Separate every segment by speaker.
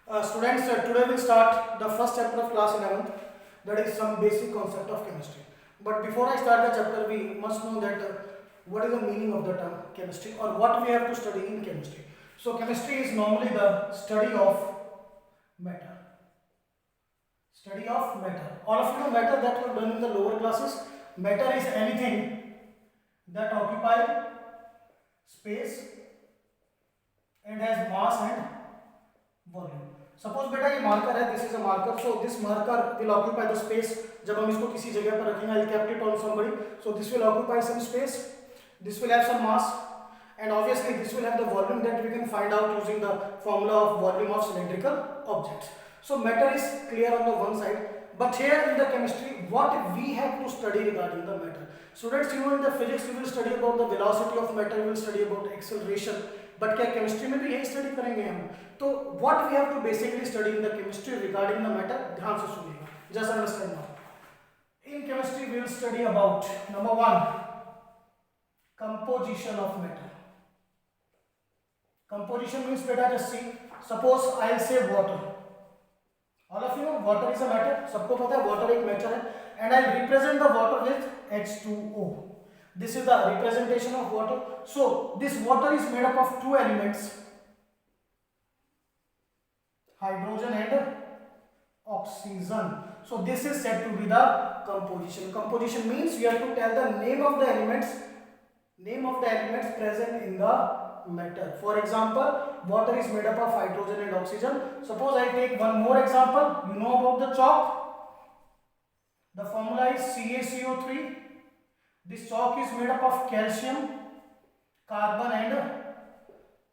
Speaker 1: Students, today we'll start the first chapter of class 11th, that is some basic concept of chemistry. But before I start the chapter, we must know that what is the meaning of the term chemistry or what we have to study in chemistry. So chemistry is normally the study of matter. Study of matter. All of you know matter that we have done in the lower classes. Matter is anything that occupy space and has mass and volume. Suppose बेटा ये marker है, this is a marker, so this marker will occupy the space. जब हम इसको किसी जगह पर रखेंगे, I kept it on somebody, so this will occupy some space, this will have some mass, and obviously this will have the volume that we can find out using the formula of volume of cylindrical objects. So matter is clear on the one side, but here in the chemistry what we have to study regarding the matter. Students, you know in the physics you will study about the velocity of matter, you will study about acceleration, but क्या chemistry में भी यही study करेंगे हम? तो what we have to basically study in the chemistry regarding the matter, ध्यान से सुनिएगा, just understand now. In chemistry we will study about number 1 composition of matter. Composition means beta, just see, suppose I'll say water. All of you know water is a matter, सबको पता है water एक matter है, and I'll represent the water with H2O. This is the representation of water. So this water is made up of two elements, hydrogen and oxygen. So this is said to be the composition. Composition means you have to tell the name of the elements present in the matter. For example, water is made up of hydrogen and oxygen. Suppose I take one more example. You know about the chalk. The formula is CaCO3. This chalk is made up of calcium, carbon and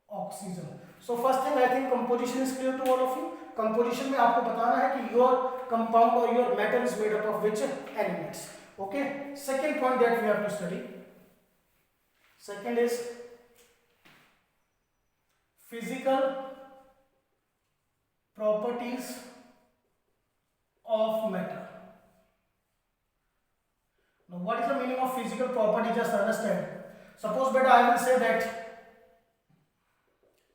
Speaker 1: oxygen. So first thing, I think composition is clear to all of you. Composition में आपको बताना है कि your compound or your metal is made up of which elements. Okay. Second point that we have to study. Second is physical properties of matter. Now what is the meaning of physical property? Just understand. Suppose beta I will say that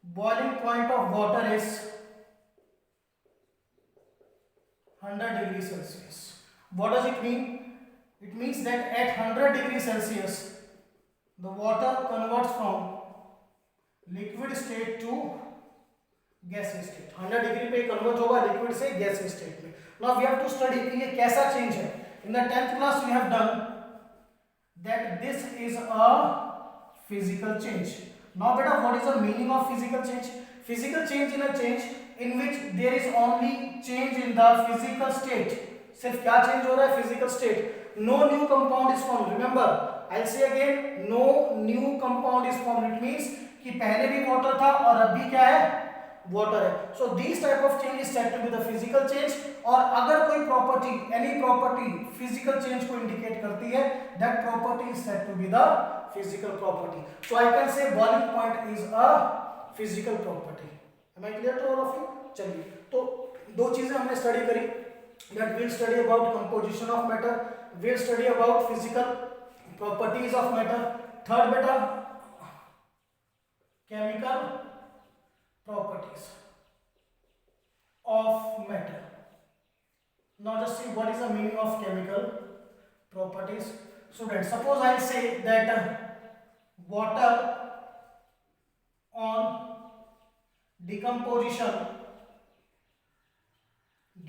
Speaker 1: boiling point of water is 100 degrees Celsius. What does it mean? It means that at 100 degrees Celsius the water converts from liquid state to गैसीय state. 100 degree पे convert होगा liquid से गैसीय state में. Now we have to study कि ये कैसा change है. In the 10th class we have done that this is a physical change. Now बेटा what is the meaning of physical change? Physical change in a change in which there is only change in the physical state. सिर्फ क्या change हो रहा है? Physical state. No new compound is formed. Remember I will say again, no new compound is formed. It means कि पहले भी water था और अब भी क्या है? वाटर है. So this type of change is said to be the physical change. और अगर कोई property, any property physical change को इंडिकेट करती है, that property is said to be the physical property. So I can say boiling point is a physical property. Am I clear to all of you? चलिए, तो दो चीजें हमने study करी, that will study about composition of matter, will study about physical properties of matter. Third बेटा chemical properties of matter. Now just see what is the meaning of chemical properties. Students, suppose I say that water on decomposition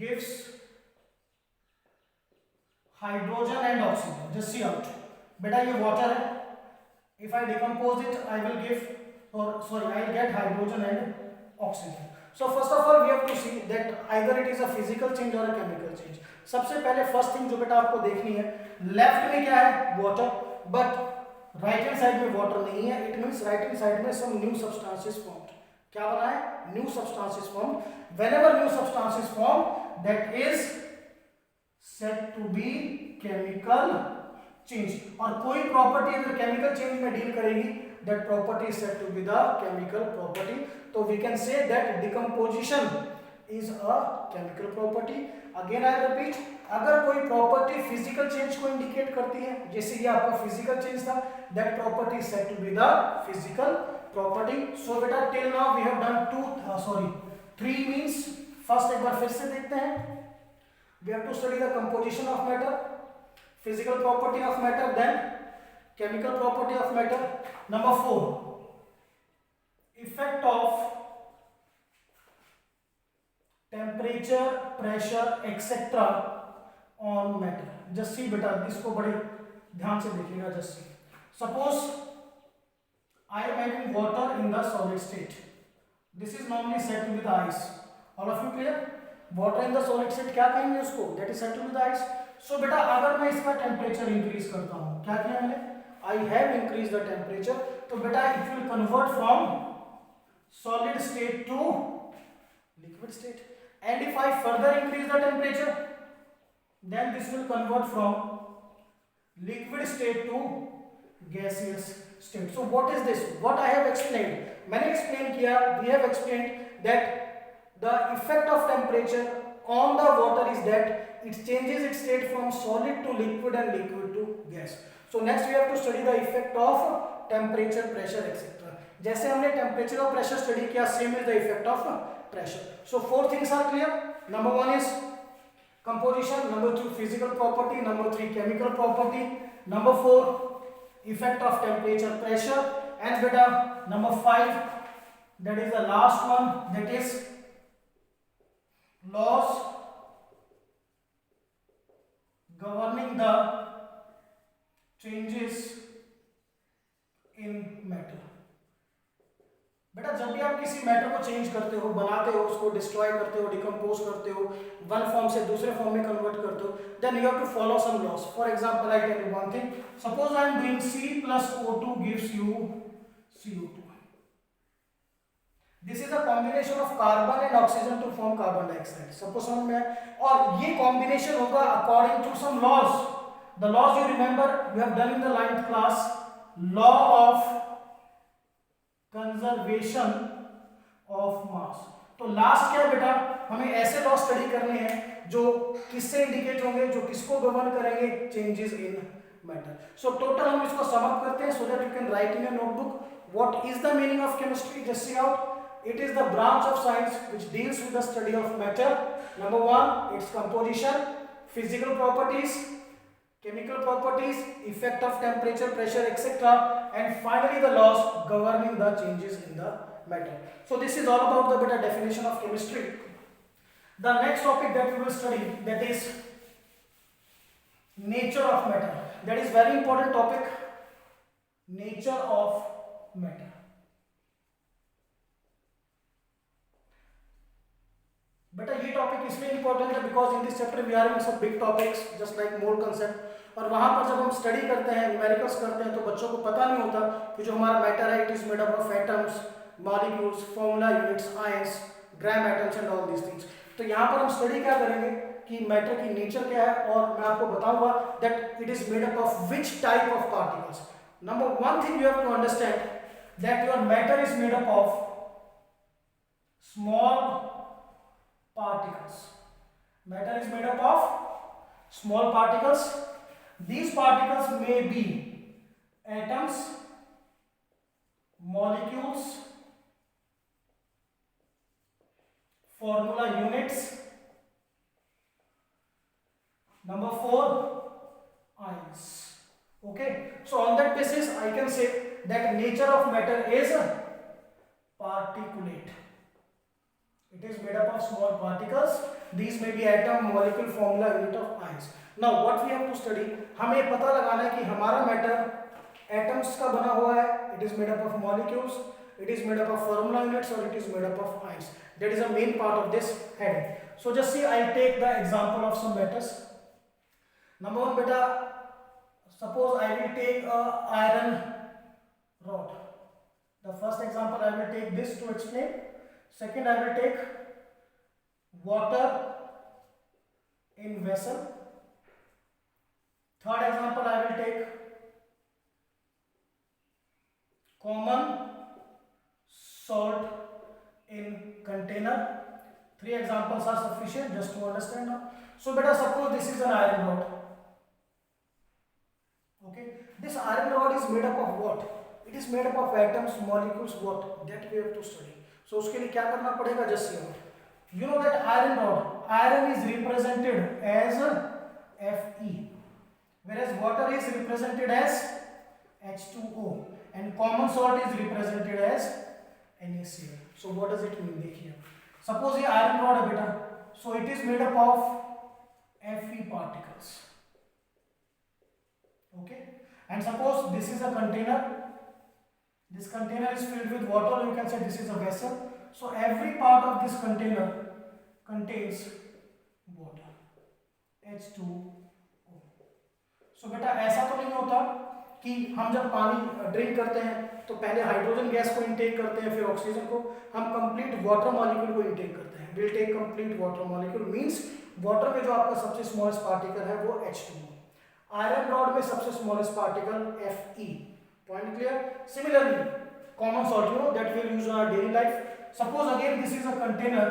Speaker 1: gives hydrogen and oxygen. Just see out. Beta ये water है. If I decompose it, I will give, or sorry, I will get hydrogen and oxygen. So first of all we have to see that either it is a physical change or a chemical change. सबसे पहले first thing जो बेटा आपको देखनी है, left में क्या है? water, but right hand side में water नहीं है. It means right hand side में some new substances formed. क्या बना है? new substances formed. Whenever new substance is formed, that is said to be chemical change. और कोई प्रॉपर्टी अगर केमिकल चेंज में डील करेगी, that property is said to be the chemical property. So we can say that decomposition is a chemical property. Again I repeat, अगर कोई property physical change को indicate करती है, जैसे ये आपका फिजिकल चेंज था, that property is said to be the physical property. So beta till now we have done 3 means first एक बार फिर से देखते हैं. We have to study the composition of matter, physical property of matter, then chemical property of matter. Number 4, effect of temperature, pressure, etc. on matter. Just see बेटा, इसको बड़े ध्यान से देखिएगा. Just see. Suppose I am having water in the solid state. This is normally said to be the ice. All of you clear? Water in the solid state क्या कहेंगे उसको? That is said to be the ice. So बेटा अगर मैं इसका temperature increase करता हूँ, क्या किया मैंने? I have increased the temperature. तो बेटा it will convert from solid state to liquid state. And if I further increase the temperature, then this will convert from liquid state to gaseous state. So what is this? What I have explained. मैंने explain किया. We have explained that the effect of temperature on the water is that it changes its state from solid to liquid and liquid to gas. So next we have to study the effect of temperature, pressure, etc. जैसे हमने temperature और pressure study किया, same is the effect of pressure. So 4 things are clear. Number 1 is composition, number 2 physical property, number 3 chemical property, number 4 effect of temperature, pressure, and beta number 5, that is the last one, that is laws governing the changes in matter. बेटा जब भी आप किसी matter को change करते हो, बनाते हो, उसको डिस्ट्रॉय करते हो, डिकम्पोज करते हो, वन फॉर्म से दूसरे फॉर्म में कन्वर्ट करते हो, then you have to follow some laws. For example I tell you one thing. Suppose I am doing C+O2 gives you CO2. This is a combination of carbon and oxygen to form carbon dioxide. Suppose समझ में, और ये combination होगा according to some laws. The laws you remember, you have done in the 9th class. Law of conservation of mass. तो last क्या है बेटा, हमें ऐसे लॉ स्टडी करने हैं जो किससे इंडिकेट होंगे, जो किसको गवर्न करेंगे, changes in matter. So total हम इसको सम अप करते हैं so that you can write in your notebook. What is the meaning of chemistry? Just see out. It is the branch of science which deals with the study of matter. Number 1, its composition, physical properties, chemical properties, effect of temperature, pressure, etc. And finally the laws governing the changes in the matter. So this is all about the better definition of chemistry. The next topic that we will study, that is nature of matter. That is very important topic. Nature of matter. बेटा ये topic इसलिए important है because in this chapter we are in some big topics just like mole concept. और वहां पर जब हम study करते हैं, न्यूमेरिकल्स करते हैं, तो बच्चों को पता नहीं होता कि जो हमारा मैटर है, it is made up of atoms, molecules, formula units, ions, gram atoms and all these things. तो यहाँ पर हम स्टडी क्या करेंगे कि मैटर की नेचर क्या है, और मैं आपको बताऊंगा that it is made up of which type of particles. Number 1 thing you have to understand that your matter is made up of small particles. Matter is made up of small particles. These particles may be atoms, molecules, formula units. Number 4, ions. Okay, so on that basis I can say that nature of matter is particulate. It is made up of small particles. These may be atom, molecule, formula, unit of ions. Now what we have to study, हमें पता लगाना है कि हमारा matter atoms का बना हुआ है. It is made up of molecules. It is made up of formula units, or it is made up of ions. That is a main part of this heading. So just see, I'll take the example of some matters. Number 1, beta, suppose I will take a iron rod. The first example I will take this to explain. Second, I will take water in vessel. Third example, I will take common salt in container. 3 examples are sufficient just to understand now. So beta, suppose this is an iron rod. Okay, this iron rod is made up of what? It is made up of atoms, molecules, what? That we have to study. So उसके लिए क्या करना पड़ेगा? Just see out. You know that iron rod, iron is represented as Fe, whereas water is represented as H2O, and common salt is represented as NaCl. So what does it mean? देखिए, suppose ये iron rod है बेटा, so it is made up of Fe particles. Okay, and suppose this is a container. This container is filled with water, or you can say this is a vessel. So every part of this container contains water, H2O. So बेटा ऐसा तो नहीं होता कि हम जब पानी drink करते हैं तो पहले हाइड्रोजन गैस को इनटेक करते हैं, फिर ऑक्सीजन को, हम कंप्लीट वाटर मॉलिक्यूल को इनटेक करते हैं. Will take complete water molecule means water में जो आपका सबसे स्मॉलेस्ट पार्टिकल है वो H2O. आयरन रॉड में सबसे smallest particle Fe. Point clear? Similarly, common salt, you know, that we use in our daily life. Suppose again this is a container.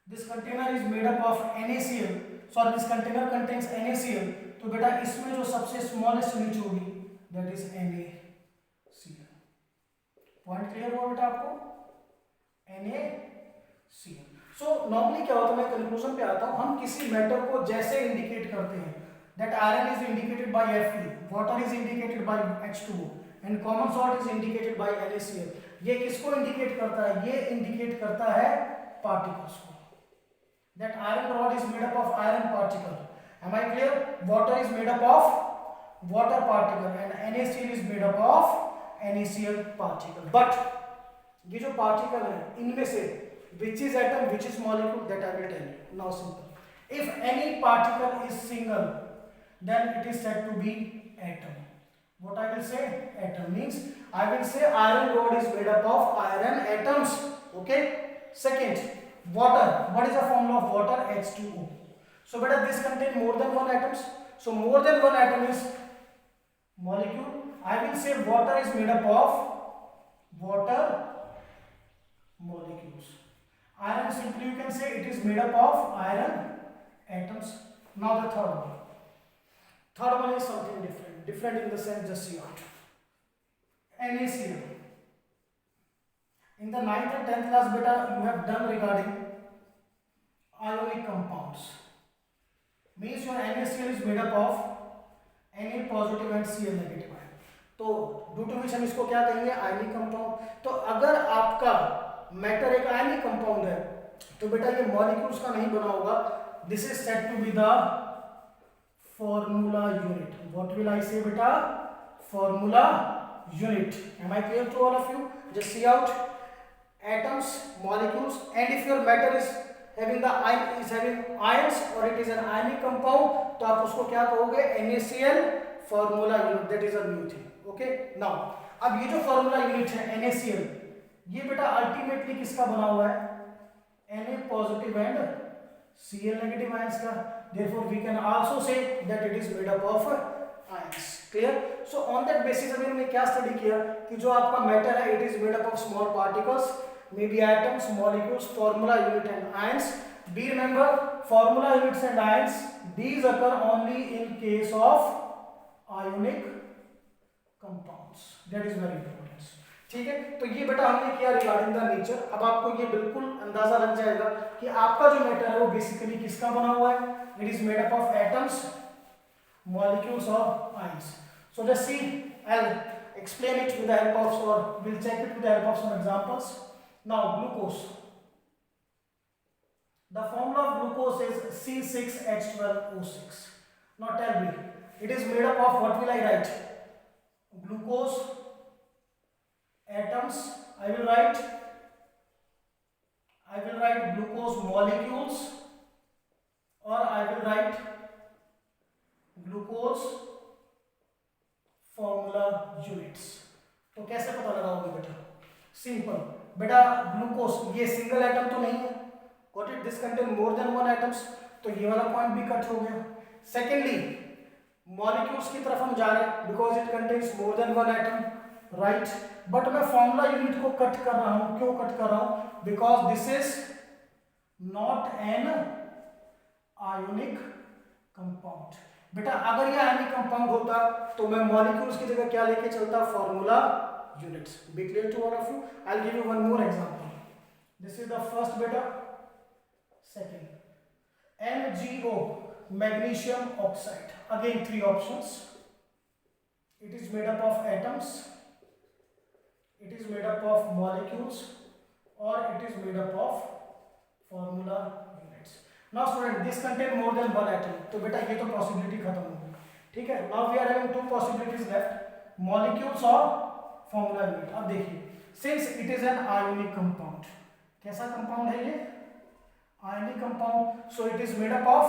Speaker 1: This container is made up of NaCl. Sorry, this container contains NaCl. तो बेटा इसमें जो सबसे smallest unit होगी that is NaCl. Point clear हुआ बेटा आपको? NaCl. So normally क्या होता है, मैं कंक्लूजन पे आता हूँ, हम किसी मैटर को जैसे इंडिकेट करते हैं, that iron is indicated by Fe, water is indicated by H2O, and common salt is indicated by NaCl. ये किसको इंडिकेट करता है? ये इंडिकेट करता है पार्टिकल्स को. That iron rod is made up of iron particle. Am I clear? Water is made up of water particle, and NaCl is made up of NaCl particle. But ये जो particle है इनमें से which is atom, which is molecule, that I will tell you. Now simple. If any particle is single, then it is said to be atom. What I will say? Atom means I will say iron rod is made up of iron atoms. Okay. Second, water. What is the formula of water? H2O. So better this contain more than one atoms. So more than one atom is molecule. I will say water is made up of water molecules. Iron, simply you can say it is made up of iron atoms. Now the third one. Third one is something different. Different in the sense, just see out. NaCl. In the 9th and 10th class beta you have done regarding ionic compounds. Means your NaCl is made up of Na positive and Cl negative ion. तो due to विच हम इसको क्या कहेंगे? Ionic compound. तो अगर आपका matter एक ionic compound है तो बेटा ये मॉलिक्यूल्स का नहीं बना होगा. This is said to be the formula unit. What will I say beta? Formula unit. Am I clear to all of you? Just see out atoms, molecules, and if your matter is having the ion, is having ions or it is an ionic compound, तो आप उसको क्या कहोगे? NaCl formula unit. That is a new thing. Okay. Now अब ये जो formula unit है NaCl, ये बेटा अल्टीमेटली किसका बना हुआ है? Na positive and Cl negative ions का. Therefore we can also say that it is made up of ions. Clear? So on that basis अभी हमने क्या स्टडी किया कि जो आपका मैटर है it is made up of small particles, maybe atoms, molecules, formula unit and ions. Be remember formula units and ions, these occur only in case of ionic compounds. That is very important. ठीक है, तो ये बेटा हमने किया regarding the nature. अब आपको ये बिल्कुल अंदाजा लग जाएगा कि आपका जो मैटर है वो बेसिकली किसका बना हुआ है. It is made up of atoms, molecules और ions. So just see, I will explain it with the help of, और will check it with the help of some examples. Now glucose. The formula of glucose is C6H12O6. Now tell me, it is made up of, what will I write? Glucose atoms. I will write glucose molecules, or I will write glucose formula units. तो कैसे पता लगाओगे बेटा? Simple बेटा, glucose ये single atom तो नहीं है. Got it? This contain more than one atoms, तो ये वाला पॉइंट भी कट हो गया. सेकेंडली मॉलिक्यूल्स की तरफ हम जा रहे हैं because it contains more than one atom, right. But मैं फॉर्मूला यूनिट को कट कर रहा हूं. क्यों कट कर रहा हूं? Because this is not an ionic compound. बेटा अगर ये आयोनिक कंपाउंड होता तो मैं मॉलिक्यूल्स की जगह क्या लेके चलता? Formula units. Be clear to all of you? I will give you one more example. This is the first beta. Second, MgO, magnesium oxide. Again, three options. It is made up of atoms, it is made up of molecules, or it is made up of formula units. Now student, this contain more than one atom. तो बेटा ये तो possibility खत्म हो गई, ठीक है. Now we are having two possibilities left, molecules और formula unit. अब देखिए, since it is an ionic compound, कैसा compound है ये? Ionic compound, so it is made up of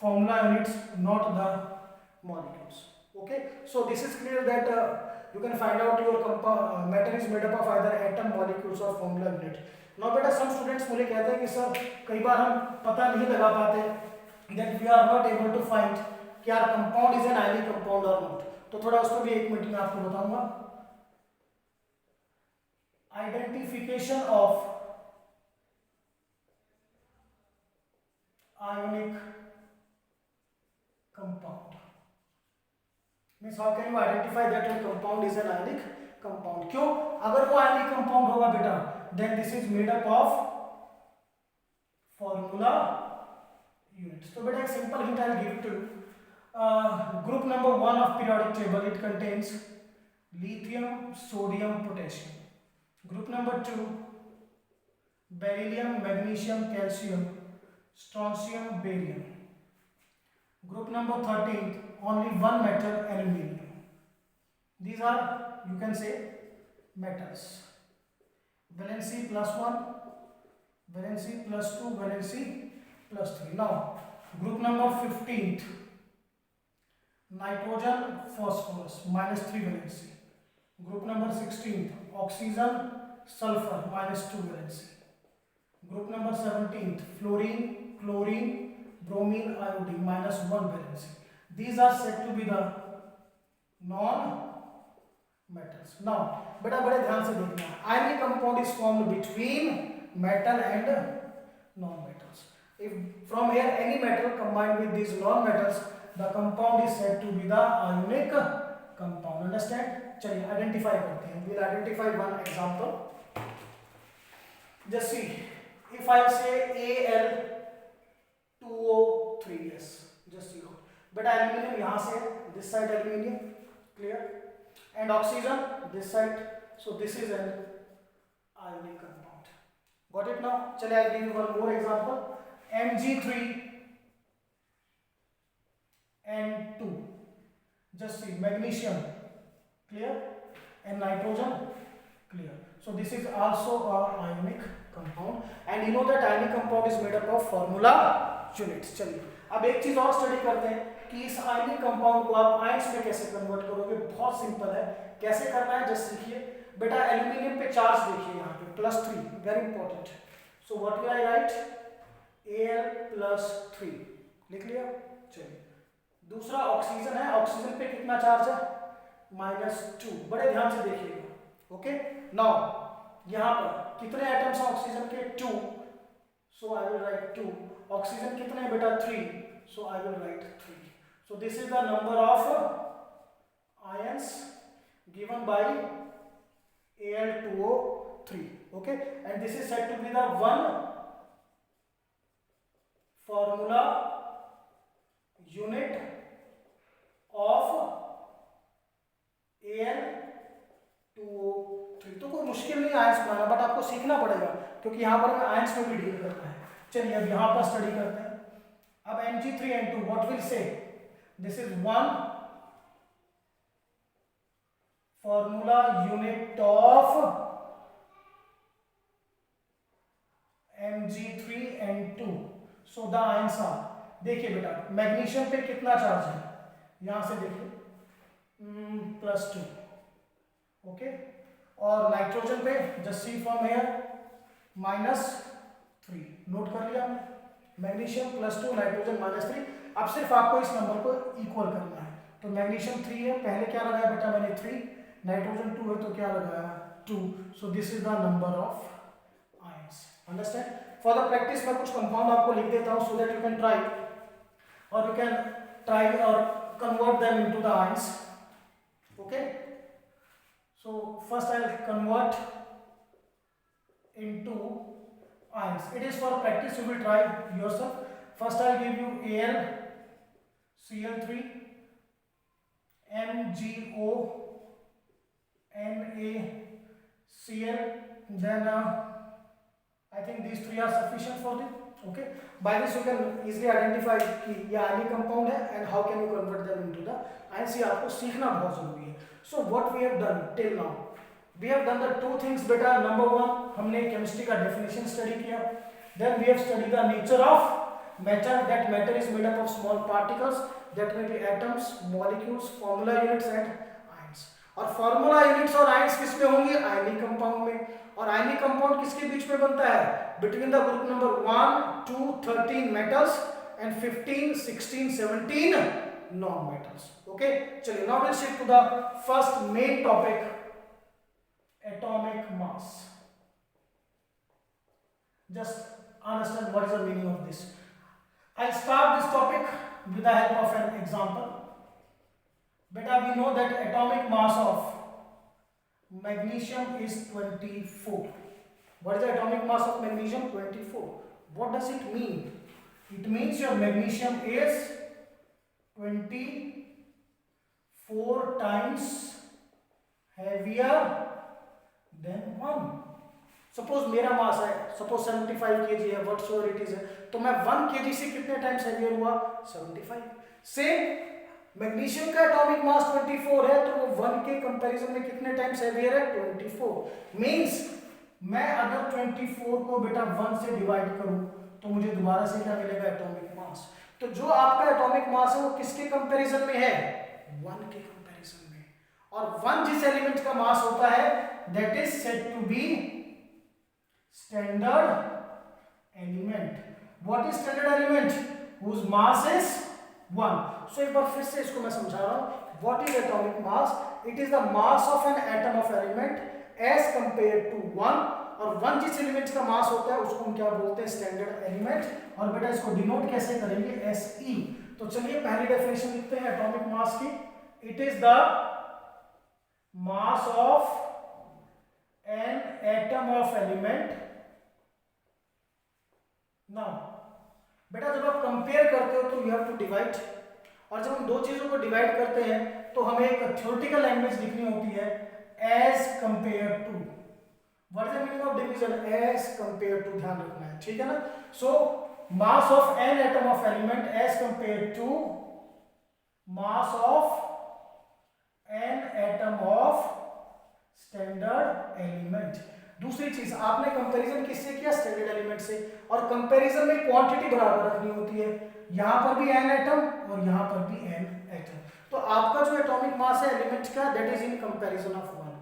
Speaker 1: formula units, not the molecules. Okay, so this is clear that you can find out your matter is made up of either atom, molecules or formula unit. Now बेटा some students मुझे कहते हैं कि sir कई बार हम पता नहीं लगा पाते, that we are not able to find कि यार compound is an ionic compound or not. तो थोड़ा उसको भी एक मिनट में आपको बताऊंगा. Identification of ionic compound means how can you identify that your compound is an ionic compound? क्यों? अगर वो ionic compound होगा बेटा, then this is made up of formula units. तो बेटा एक simple hint I'll give to you. Group number 1 of periodic table, it contains lithium, sodium, potassium. Group number 2, beryllium, magnesium, calcium, strontium, barium. Group number 13, only one metal, aluminium. These are, you can say, metals. Valency plus 1, valency plus 2, valency plus 3. Now, group number 15th, nitrogen, phosphorus, minus 3 valency. Group number 16th, oxygen, sulfur, minus 2 valency. Group number 17th, fluorine, chlorine, bromine, iodine, minus 1 valency. These are said to be the non-metals. Now, बेटा बड़े ध्यान से देखना, ionic compound is formed between metal and non-metals. If from here any metal combined with these non-metals, the compound is said to be the ionic compound. Understand? चलिए identify करते हैं. We'll identify one example. Just see, if I say Al2O3s, just see. But aluminium यहाँ से, this side aluminium, clear, and oxygen this side, so this is an ionic compound. Got it now? चलिए I'll give you one more example. Mg3N2, just see, magnesium, clear, and nitrogen, clear. So this is also a ionic compound, and you know that ionic compound is made up of formula units. चलिए अब एक चीज और study करते हैं कि इस ionic compound को आप आयंस में कैसे कन्वर्ट करोगे. बहुत सिंपल है, कैसे करना है जस्ट सीखिए. बेटा एल्यूमिनियम पे चार्ज देखिए यहाँ पे +3, very important. So what will I right? Al+3 लिख लिया. चलिए दूसरा ऑक्सीजन है, ऑक्सीजन पे कितना चार्ज है? -2. बड़े ध्यान से देखिएगा. ओके, नाउ यहाँ पर कितने एटम्स हैं ऑक्सीजन के? 2. सो आई विल राइट 2. ऑक्सीजन कितने हैं बेटा? 3. So I will write 3. So this is the number of ions given by Al2O3. Okay, and this is said to be the one formula unit of Al2O3. तो कोई मुश्किल नहीं ions banana, but आपको सीखना पड़ेगा क्योंकि यहाँ पर हमें आयंस में भी डील करना है. चलिए अब यहाँ पर स्टडी करते हैं. अब Mg3N2, what will say? This is one formula unit of Mg3N2. So the ions are, देखिए बेटा मैग्नीशियम पे कितना चार्ज है? यहां से देखिए +2. ओके, और नाइट्रोजन पे just see from here -3. Note कर लिया हमने. Magnesium +2, nitrogen -3. अब सिर्फ आपको इस नंबर को इक्वल करना है. तो मैग्नीशियम 3 है, पहले क्या लगाया बेटा मैंने? 3. नाइट्रोजन 2 है तो क्या लगाया? 2. So this is the number of ions. Understand? For the practice मैं कुछ कंपाउंड आपको लिख देता हूं so that you can try, और यू कैन ट्राई और convert them into the ions. Okay, so first I will convert into ions. It is for practice, you will try yourself. First I'll give you Al Cl3 MgO NaCl, then I think these three are sufficient for this. Okay, by this you can easily identify कि ये ionic compound है and how can you convert them into the ions. ये आपको सीखना बहुत जरूरी है. So what we have done till now, we have done the two things बेटा. Number one, हमने chemistry का definition study किया. Then we have studied the nature of matter. That matter is made up of small particles that may be atoms, molecules, formula units and ions. और formula units और ions किस में होंगे? ionic compound में. और ionic compound किसके बीच में बनता है? Between the group number 1, 2, 13 metals and 15, 16, 17 non-metals. Okay, चलिए now we'll shift to the first main topic, atomic mass. Just understand what is the meaning of this. I'll start this topic with the help of an example. Beta, we know that atomic mass of magnesium is 24. What is the atomic mass of magnesium? 24. What does it mean? It means your magnesium is 24 times heavier than 1. Suppose मेरा मास है, suppose 75 kg है, whatsoever it is है, तो मैं 1 kg से कितने times heavier हुआ? 75. Same magnesium का एटॉमिक मास 24 है, तो वो 1 के कंपैरिजन में कितने टाइम्स हेवियर है? 24. मींस मैं अगर 24 को बेटा 1 से डिवाइड करूं तो मुझे दोबारा से क्या मिलेगा? Atomic mass. तो जो आपका एटॉमिक मास है वो किसके कंपैरिजन में है? 1 के कंपैरिजन में. और 1 जिस एलिमेंट का मास होता है that is said to be standard element. What is standard element? Whose mass is 1. So एक बार फिर से इसको मैं समझा रहा हूं. What is atomic mass? It is the mass of an atom of element as compare to 1. और 1 जिस एलिमेंट का मास होता है उसको हम क्या बोलते हैं? Standard element. और बेटा इसको डिनोट कैसे करेंगे? Se. तो चलिए पहली डेफिनेशन लिखते हैं एटॉमिक मास की. It is the mass of an atom of element. Now बेटा जब आप कंपेयर करते हो तो यू हैव टू डिवाइड. और जब हम दो चीजों को डिवाइड करते हैं तो हमें एक थ्योरेटिकल लैंग्वेज लिखनी होती है as compare to. What is the meaning of division? As compare to. ध्यान रखना है, ठीक है ना. So mass of an atom of element as compare to mass of an atom of standard element. दूसरी चीज आपने कंपैरिजन किससे किया? स्टैंडर्ड एलिमेंट से. और कंपैरिजन में क्वांटिटी बराबर रखनी होती है. यहां पर भी एन एटम और यहां पर भी एन एटम. तो आपका जो एटॉमिक मास है एलिमेंट का that is in comparison of 1.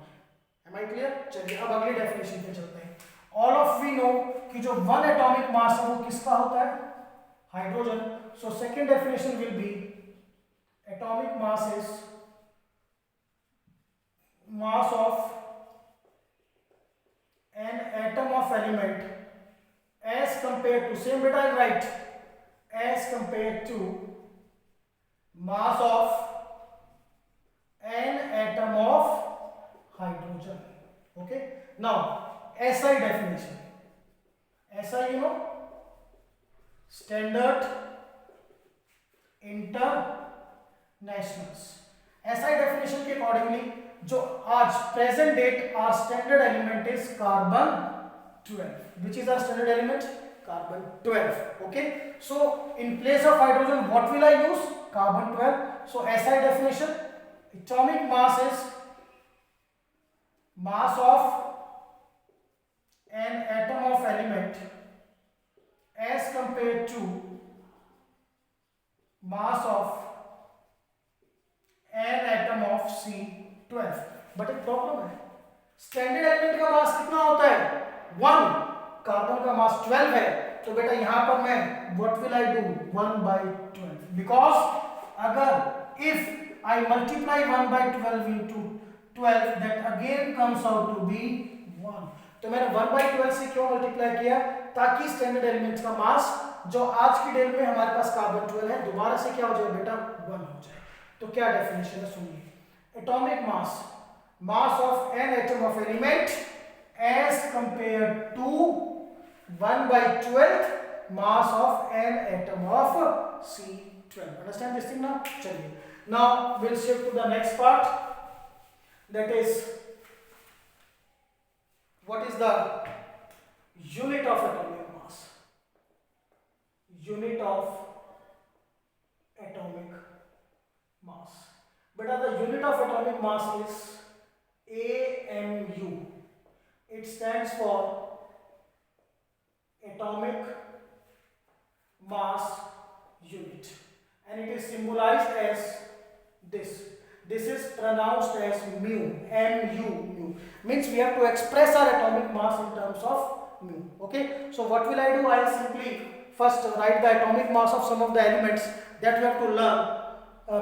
Speaker 1: Am I clear? चलिए अब अगली डेफिनेशन पे चलते हैं. ऑल ऑफ वी नो कि जो 1 एटॉमिक मास है वो किसका होता है? Hydrogen. So second definition will be atomic mass is mass of an atom of element as compared to, same beta I write, as compared to mass of an atom of hydrogen. Okay, now SI definition. SI you know, standard internationals. SI definition के accordingly जो आज present date are standard element is carbon 12. Which is are standard element? Carbon 12. Okay, so in place of hydrogen what will I use? Carbon 12. So SI definition, atomic mass is mass of an atom of element as compare to mass of an atom of C12. But एक problem है, standard element का mass कितना होता है? 1. Carbon का मास 12 है. तो बेटा यहां पर मैं what will I do? 1/12. Because अगर if I multiply 1/12 into 12 that again comes out to be 1. तो मैंने 1/12 से क्यों मल्टीप्लाई किया? ताकि स्टैंडर्ड एलिमेंट्स का मास जो आज की डेट में हमारे पास कार्बन 12 है दोबारा से क्या हो जाए बेटा? 1 हो जाए. तो क्या डेफिनेशन है सुनिए. Atomic mass, mass of an atom of element as compare to 1/12 mass of an atom of C12. Understand this thing now? चलिए. Now we'll shift to the next part. That is, what is the unit of atomic mass? Unit of atomic mass. But the unit of atomic mass is AMU. It stands for atomic mass unit, and it is symbolized as this. This is pronounced as mu. Mu means we have to express our atomic mass in terms of mu. Okay, so what will I do? I'll simply first write the atomic mass of some of the elements that we have to learn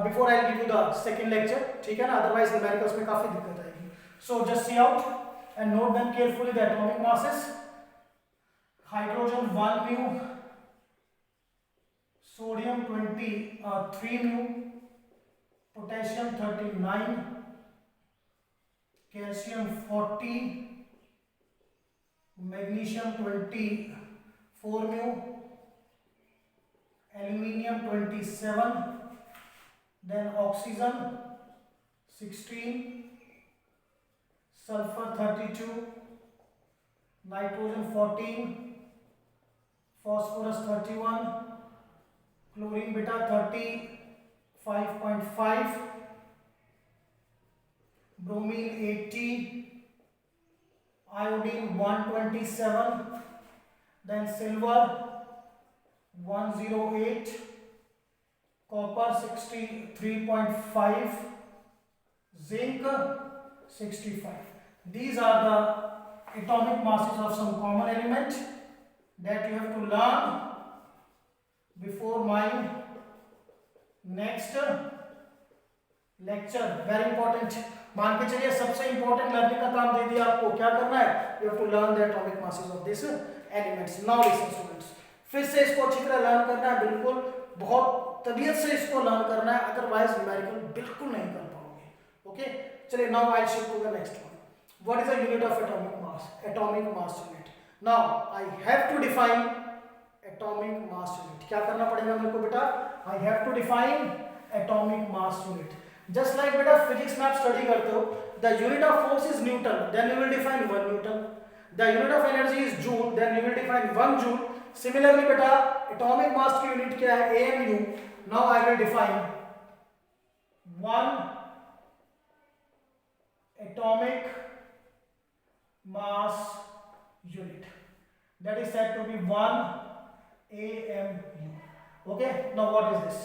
Speaker 1: before I'll give you the second lecture. ठीक है ना? Otherwise numericals में काफी दिक्कत आएगी. So just see out and note them carefully. The atomic masses: hydrogen 1 mu, sodium 3 mu, potassium 39, calcium 40, magnesium 24 mu, aluminium 27, then oxygen 16, sulfur 32, nitrogen 14, phosphorus 31, chlorine beta 35.5, bromine 80, iodine 127, then silver 108, copper 63.5, zinc 65. These are the atomic masses of some common element that you have to learn before my next lecture. Very important. मान के चलिए सबसे important learning का काम दे दिया आपको. क्या करना है? You have to learn the atomic masses of these elements. Now listen students, फिर से इसको अच्छी तरह लर्न करना है. बिल्कुल बहुत तबीयत से इसको लर्न करना है, अदरवाइज न्यूमेरिकल बिल्कुल नहीं कर पाओगे. ओके, चलिए. Now I shift to the next one. What is the unit of atomic mass? Atomic mass unit. Now I have to define atomic mass unit. क्या करना पड़ेगा मेरे को बेटा? I have to define atomic mass unit. Just like बेटा physics में आप study करते हो, the unit of force is Newton, then you will define 1 Newton. The unit of energy is Joule, then you will define 1 Joule. Similarly बेटा atomic mass की unit क्या है? AMU. Now I will define 1 atomic mass unit, that is said to be 1 AMU. Okay, now what is this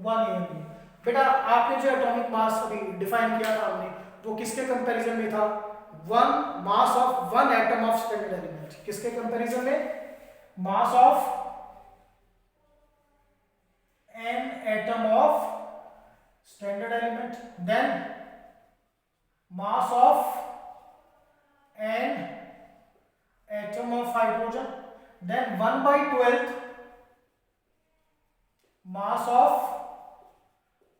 Speaker 1: 1 AMU? बेटा आपने जो atomic mass अभी define किया था हमने, वो किसके कंपैरिजन में था? 1 mass of 1 atom of standard element. किसके कंपैरिजन में? Mass of an atom of standard element, then mass of an atom of hydrogen, then 1/12 mass of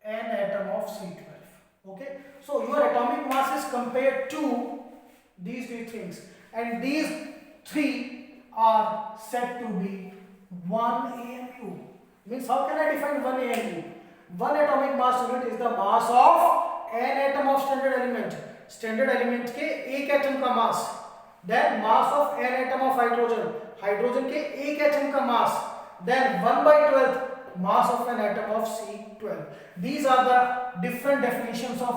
Speaker 1: an atom of C12. Okay, so your atomic mass is compared to these three things, and these three are said to be 1 AMU. Means how can I define 1 AMU? 1 atomic mass unit is the mass of an atom of standard element. Standard element के एक atom का mass, then mass of an atom of hydrogen, hydrogen के एक atom का mass, then 1/12 mass of an atom of C12. These are the different definitions of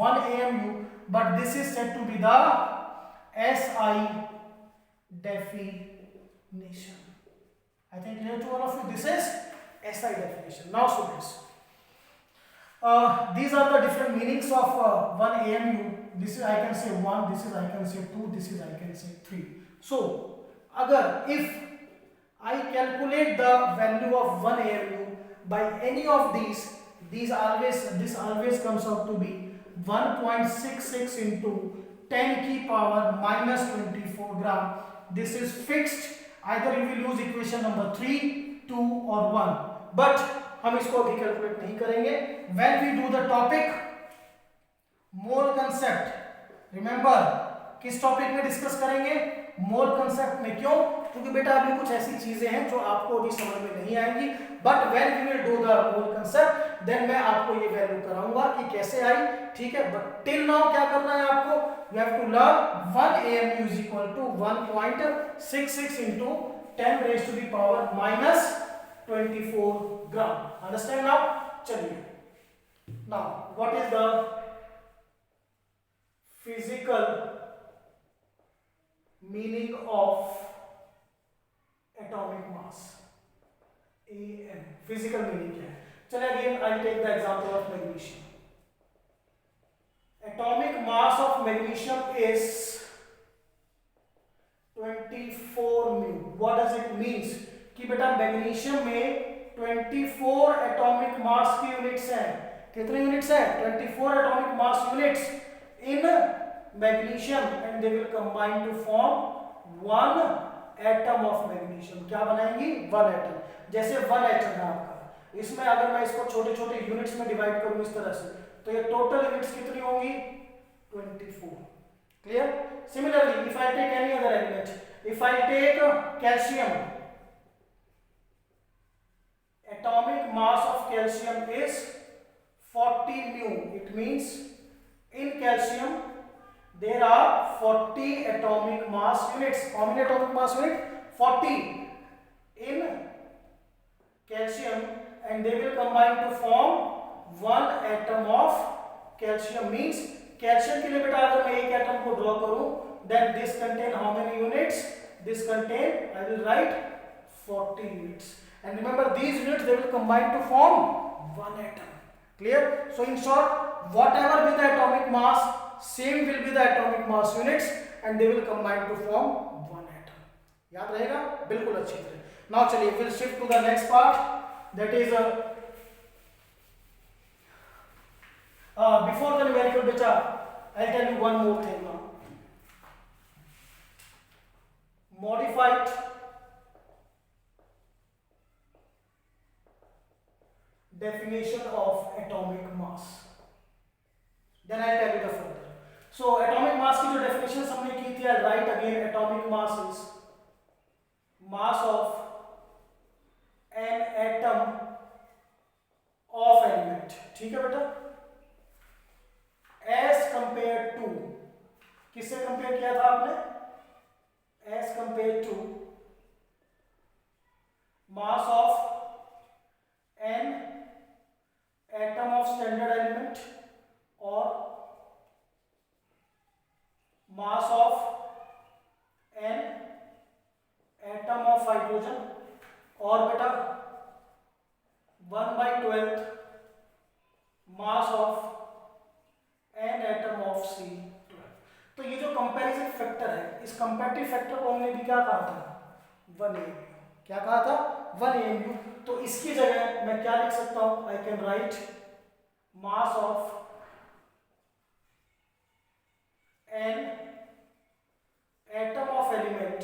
Speaker 1: 1 AMU, but this is said to be the SI definition. I think clear to all of you. This is SI definition. Now students, these are the different meanings of 1 AMU. This is I can say 1, this is I can say 2, this is I can say 3. So agar if I calculate the value of 1 AMU by any of these this always comes out to be 1.66 into 10 की power minus 24 gram. This is fixed. Either you will use equation number 3, 2 or 1. But हम इसको अभी calculate नहीं करेंगे. When we do the topic mole concept, remember किस topic में discuss करेंगे? मोल concept में। क्यों? क्योंकि बेटा अभी कुछ ऐसी चीजें हैं जो आपको अभी समझ में नहीं आएंगी, but when we will do the mole concept then मैं आपको ये वैल्यू कराऊंगा कि कैसे आई, ठीक है। बट टिल नाउ क्या करना है आपको, you have to learn 1 AMU is equal to 1.66 into 10 raised to the power minus 24 gram. Understand now? चलिए, now what is the physical meaning of atomic mass? AM physical meaning क्या है? चलिए again I'll take the example of magnesium. Atomic mass of magnesium is 24 mu. What does it means? कि बेटा magnesium में 24 atomic mass की units हैं। कितने units हैं? 24 atomic mass units in magnesium and they will combine to form 1 atom of magnesium. क्या बनाएंगी? 1 atom. जैसे 1 एटम है आपका, इसमें अगर मैं इसको छोटे छोटे यूनिट्स में डिवाइड करूं इस तरह से, तो ये टोटल यूनिट्स कितनी होंगी? 24। Clear? Similarly, if I take any other element, if I take calcium, atomic mass of calcium is 40 mu. It means in calcium there are 40 atomic mass units. How many atomic mass unit? 40 in calcium, and they will combine to form 1 atom of calcium. Means calcium के लिए बेटा अगर मैं एक atom को draw करूं, then this contain how many units? This contain, I will write 40 units. And remember these units they will combine to form 1 atom. Clear? So in short, whatever be the atomic mass, same will be the atomic mass units and they will combine to form 1 atom. याद रहेगा? बिल्कुल अच्छी तरह। Now चलिए we'll shift to the next part, that is before the numerical beta, I'll tell you one more thing now. Modified definition of atomic mass. Then I'll tell you the further. So atomic mass की जो definition हमने की थी, I'll write again. Atomic mass is mass of an atom of element. ठीक है बेटा? As compared to, किससे compare किया था आपने? As compared to mass of an atom of standard element or mass of an atom of hydrogen और बेटा 1/12 mass of N atom of C12। तो ये जो कंपैरिजन फैक्टर है, इस कंपैरेटिव फैक्टर को हमने भी क्या कहा था? 1 AMU। क्या कहा था? 1 AMU। तो इसकी जगह मैं क्या लिख सकता हूं? I can write mass of an atom of element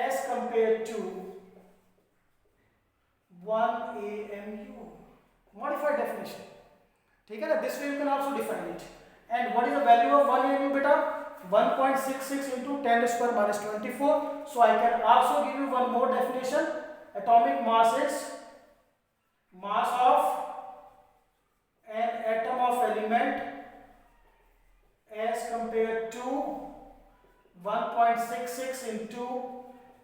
Speaker 1: as compare to 1 AMU। Modified definition, ठीक है ना? This way you can also define it. And what is the value of 1 AMU बेटा? 1.66 into 10 square minus 24. So I can also give you one more definition. Atomic mass is mass of an atom of element as compared to 1.66 into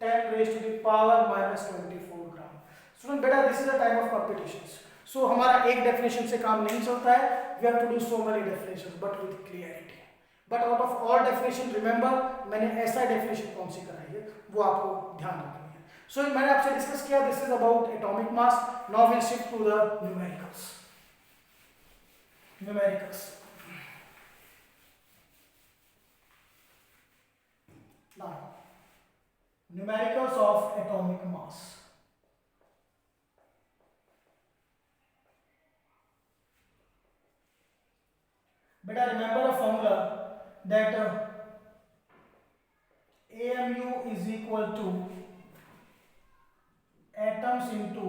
Speaker 1: 10 raised to the power minus 24 gram. Student बेटा, this is the time of competitions. So हमारा एक definition से काम नहीं चलता है, we have to do so many definitions but with clarity. But out of all definition, remember मैंने ऐसा डेफिनेशन कौन सी कराई है वो आपको ध्यान रखनी है। So मैंने आपसे डिस्कस किया, this is about atomic mass. Now we'll shift to the numericals. Now numericals of atomic mass. But I remember a formula that AMU is equal to atoms into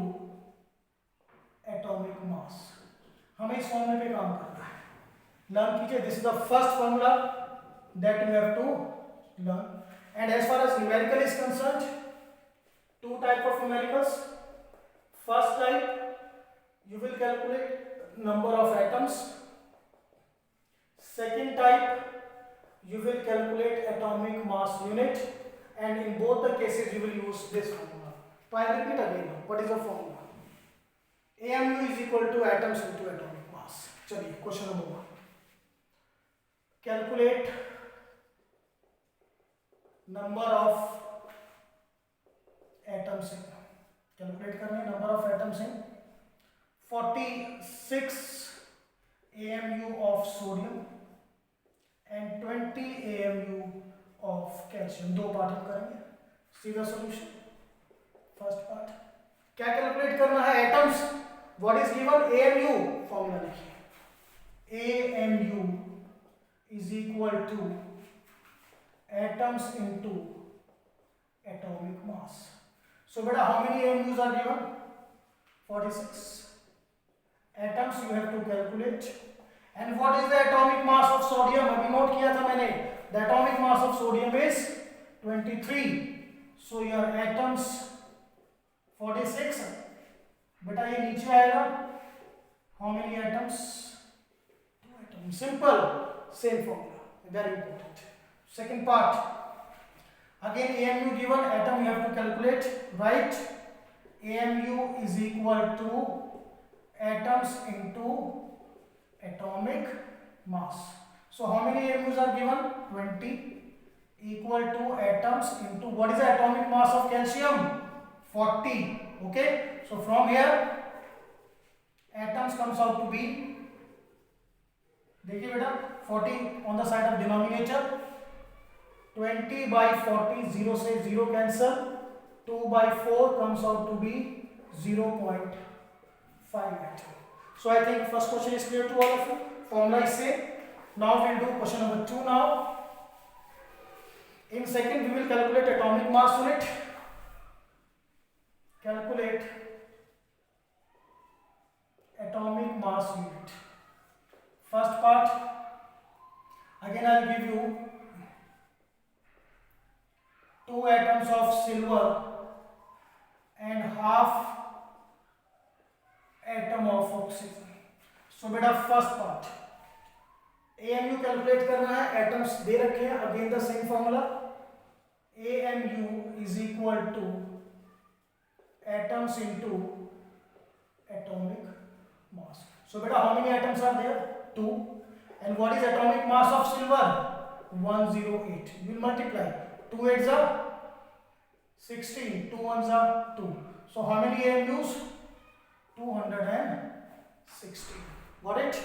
Speaker 1: atomic mass. हमें इस फॉर्मूले पे काम करना है। Learn कीजिए, this is the first formula that you have to learn. And as far as numerical is concerned, two type of numericals. First type, you will calculate number of atoms. Second type, you will calculate atomic mass unit, and in both the cases you will use this formula. So I repeat again, what is the formula? AMU is equal to atoms into atomic mass. चलिए question number 1, calculate number of atoms in, calculate करने number of atoms in 46 AMU of sodium and 20 AMU of calcium. दो part हम करेंगे. सीधा solution. First part क्या calculate करना है? Atoms. What is given? AMU. Formula लिखिए. AMU is equal to atoms into atomic mass. So beta, how many AMUs are given? 46 atoms you have to calculate. And what is the atomic mass of sodium? अभी note किया था मैंने. The atomic mass of sodium is 23. So your atoms 46. बेटा ये नीचे आएगा. How many atoms? 2 atoms. Simple. Same formula. Very important. Second part. Again AMU given. Atom you have to calculate. Right? AMU is equal to atoms into atomic mass. So how many AMUs are given? 20 equal to atoms into what is the atomic mass of calcium? 40. Okay, so from here atoms comes out to be, देखिए बेटा 40 on the side of denominator, 20 by 40, 0 से 0 cancel, 2 by 4 comes out to be 0.5 atom. So I think first question is clear to all of you. Formula is same. Now we will do question number 2 now. In second we will calculate atomic mass unit. Calculate atomic mass unit. First part, again I will give you 2 atoms of silver and half atom of oxygen. So beta first part, AMU calculate करना है. Atoms they रखे हैं. Again the same formula. AMU is equal to atoms into atomic mass. So beta, how many atoms are there? 2. And what is atomic mass of silver? 108. You will multiply. 2 8s are 16. 2 1s are 2. So how many AMUs? 216. Got it?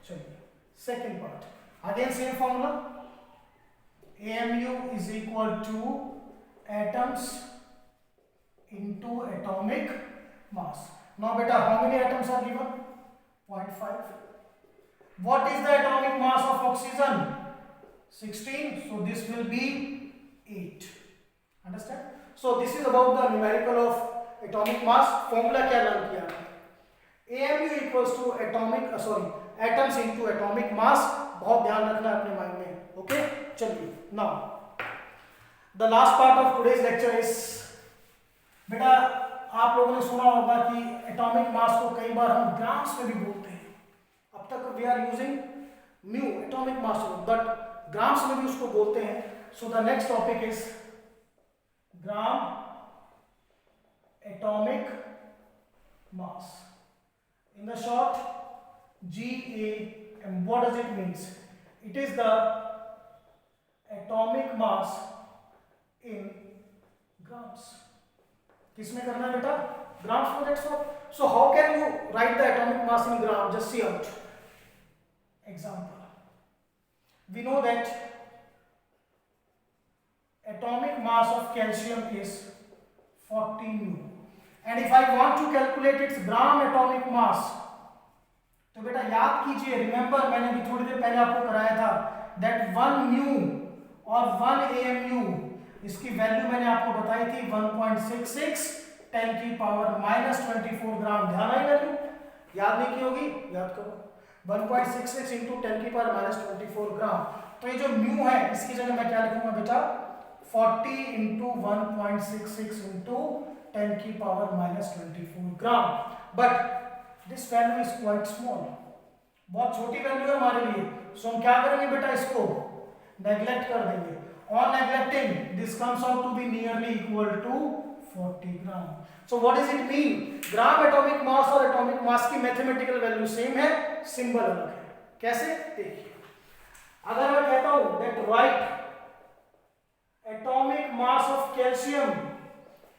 Speaker 1: चलिए second part. Again same formula. AMU is equal to atoms into atomic mass. Now beta, how many atoms are given? 0.5. What is the atomic mass of oxygen? 16. So this will be 8. Understand? So this is about the numerical of atomic mass. Formula क्या learn किया? AMU equals to atoms into atomic mass. बहुत ध्यान रखना अपने mind में. Okay, चलिए. Now the last part of today's lecture is, बेटा आप लोगों ने सुना होगा कि एटॉमिक मास को कई बार हम ग्राम्स में भी बोलते हैं. अब तक we are using mu atomic mass, but grams में भी उसको बोलते हैं. So the next topic is gram atomic mass. In the short, GAM. What does it means? It is the atomic mass in grams. किसमें करना है बेटा? Grams में. That's all. So how can you write the atomic mass in gram? Just see out. Example. We know that atomic mass of calcium is 40 mu. And if I want to calculate its gram atomic mass, तो बेटा याद कीजिए, remember मैंने भी थोड़ी देर पहले आपको कराया था that 1 mu और 1 AMU, इसकी वैल्यू मैंने आपको बताई थी 1.66 10 की पावर -24 ग्राम. ध्यान आई वैल्यू? याद नहीं की होगी? याद करो. 1.66 into 10 की पावर -24 ग्राम. तो ये जो म्यू है इसकी जगह मैं क्या लिखूंगा बेटा? 40 into 1.66 into 10 की power -24 gram. But this value is quite small, बहुत छोटी वैल्यू है हमारे लिए. सो हम क्या करेंगे बेटा, इसको नेग्लेक्ट कर देंगे. On neglecting this comes out to be nearly equal to 40 gram. So what does it mean? Gram atomic mass और एटॉमिक मास की मैथमेटिकल वैल्यू सेम है, सिंबल अलग है. कैसे? देखिए, अगर मैं कहता हूं that write atomic mass of calcium,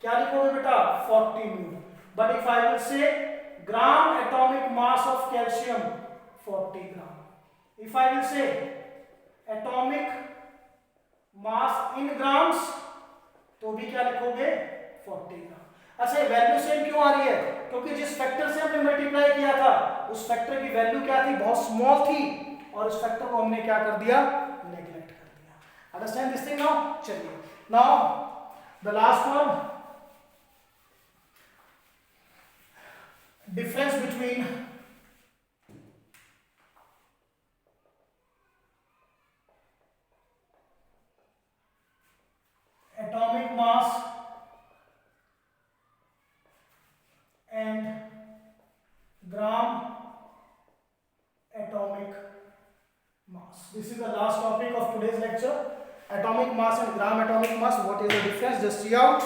Speaker 1: क्या लिखोगे बेटा? 40 mu. But if I will say gram atomic mass of calcium 40 gram. If I will say atomic mass in grams, तो भी क्या लिखोगे? 40 ग्राम. अच्छा, वैल्यू सेम क्यों आ रही है? क्योंकि जिस फैक्टर से हमने मल्टीप्लाई किया था उस फैक्टर की वैल्यू क्या थी? बहुत स्मॉल थी, और उस फैक्टर को हमने क्या कर दिया? नेग्लेक्ट कर दिया. Understand this thing now? चलिए, now the last one, difference between atomic mass and gram atomic mass. This is the last topic of today's lecture. Atomic mass and gram atomic mass, what is the difference? Just see out.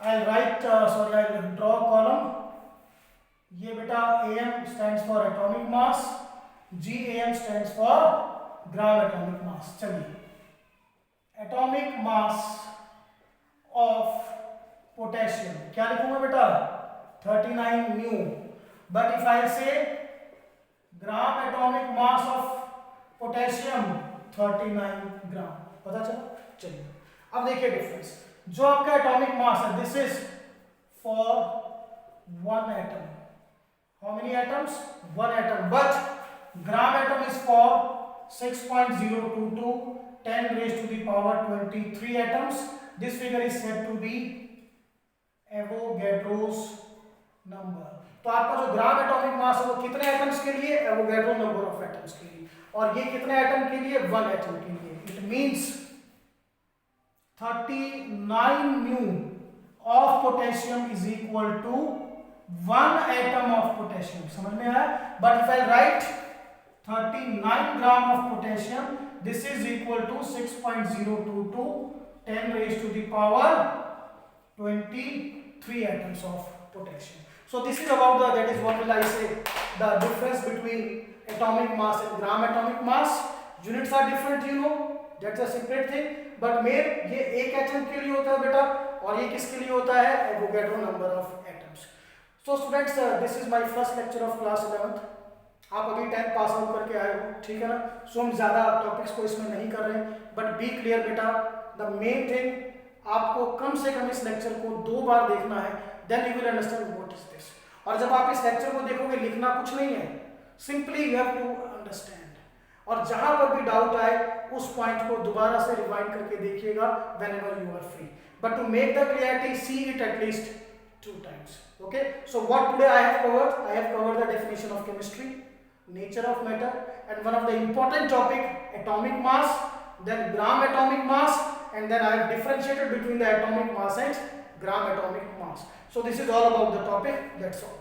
Speaker 1: I'll write I'll draw a column. ये बेटा AM stands for atomic mass, GAM stands for gram atomic mass. चलिए, atomic mass of potassium क्या लिखूंगा बेटा? 39 mu. But if आई से gram atomic mass of potassium 39 ग्राम. पता चला? चलिए, अब देखिए डिफरेंस. जो आपका एटॉमिक मास है, this is for one atom. How many atoms? One atom. But gram atom is for 6.022 10 raised to the power 23 atoms. This figure is said to be Avogadro's number. तो आपका जो ग्राम atomic मास है वो कितने atoms के लिए? Avogadro number of atoms के लिए. और ये कितने एटम के लिए? वन एटम के लिए. It means 39 mu of potassium is equal to 1 atom of potassium. समझ में आया? But if I write 39 gram of potassium, this is equal to 6.022 10 raised to the power 23 atoms of potassium. So this is about the, that is what will I say, the difference between atomic mass and gram atomic mass. Units are different, you know, that's a separate thing. But main ये एक atom के लिए होता है बेटा, और ये किसके लिए होता है? Avogadro number of atoms. So students, this is my first lecture of class 11th. आप अभी 10th पास आउट करके आए हो, ठीक है ना? सो हम ज़्यादा टॉपिक्स को इसमें नहीं कर रहे हैं, बट बी क्लियर बेटा, द मेन थिंग आपको कम से कम इस लेक्चर को 2 बार देखना है, then you will understand what is this. और जब आप इस लेक्चर को देखोगे, लिखना कुछ नहीं है, simply you have to understand. और जहां पर भी डाउट आए उस पॉइंट को दोबारा से रिवाइंड करके देखिएगा whenever you are free. But to make the clarity, see it at least 2 times. Okay, so what today I have covered? I have covered the definition of chemistry, nature of matter, and one of the important topic, atomic mass, then gram atomic mass, and then I have differentiated between the atomic mass and gram atomic mass. So this is all about the topic. That's all.